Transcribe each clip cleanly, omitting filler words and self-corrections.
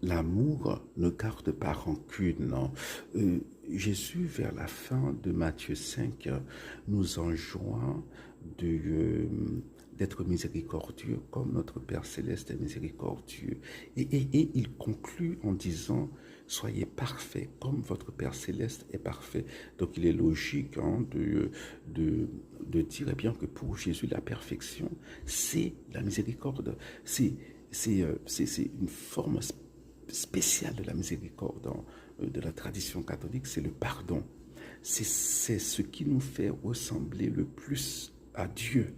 L'amour ne garde pas rancune, non. Jésus, vers la fin de Matthieu 5, nous enjoint de, d'être miséricordieux comme notre Père céleste est miséricordieux. Et il conclut en disant, soyez parfaits comme votre Père céleste est parfait. Donc il est logique de, de dire eh bien, que pour Jésus, la perfection, c'est la miséricorde. C'est une forme spéciale de la miséricorde de la tradition catholique, c'est le pardon. C'est ce qui nous fait ressembler le plus à Dieu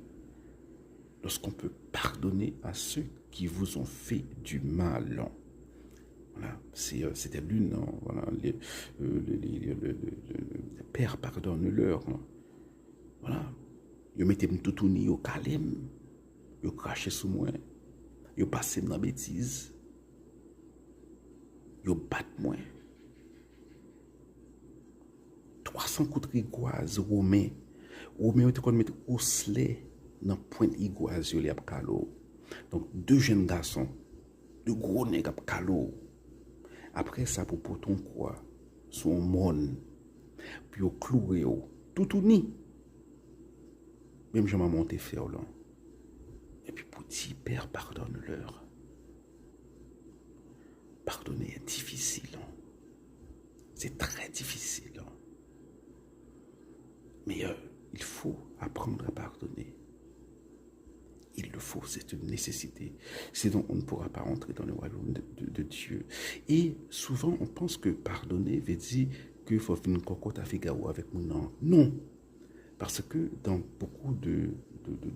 lorsqu'on peut pardonner à ceux qui vous ont fait du mal. Voilà, c'était l'une, voilà, le Père pardonne-leur. Voilà, ils mettaient tout au calme, ils crachaient sous moi, ils passaient dans la bêtise, ils battent moi. 300 coups de rigoise romain. Romain était qu'on mettre osselet dans pointe igoise yo li ap kalo. Donc deux jeunes garçons, deux gros nèg ap kalo. Après ça pour poton quoi, son monde. Puis au cloué tout ni. Même je m'en monté faire là. Et puis pour dire Père pardonne-leur. Pardonner est difficile. C'est très difficile. Mais il faut apprendre à pardonner. Il le faut, c'est une nécessité. Sinon, on ne pourra pas entrer dans le royaume de Dieu. Et souvent, on pense que pardonner veut dire qu'il faut faire une cocotte à Figaro avec mon nom. Non. Parce que dans beaucoup de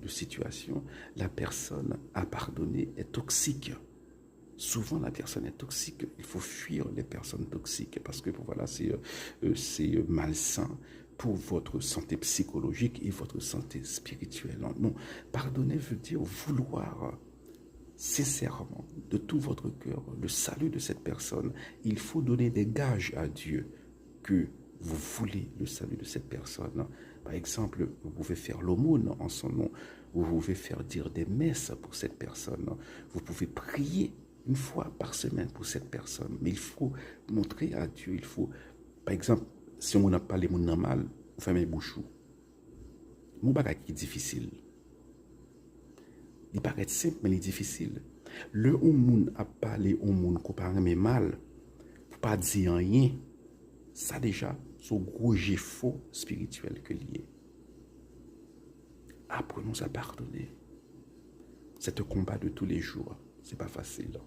situations, la personne à pardonner est toxique. Souvent, la personne est toxique. Il faut fuir les personnes toxiques parce que voilà, c'est malsain pour votre santé psychologique et votre santé spirituelle. Non, pardonner veut dire vouloir sincèrement, de tout votre cœur, le salut de cette personne. Il faut donner des gages à Dieu que vous voulez le salut de cette personne. Par exemple, vous pouvez faire l'aumône en son nom. Vous pouvez faire dire des messes pour cette personne. Vous pouvez prier une fois par semaine pour cette personne. Mais il faut montrer à Dieu, il faut, par exemple, si on n'a pas les gens mal, vous fermez les bouchons. Mon bagage est difficile. Il paraît simple, mais il est difficile. Le monde a parlé au monde qu'on parle mais mal, pour pas dire rien, ça déjà, c'est un gros jet faux spirituel que lié. Apprenons à pardonner. C'est un combat de tous les jours. C'est pas facile.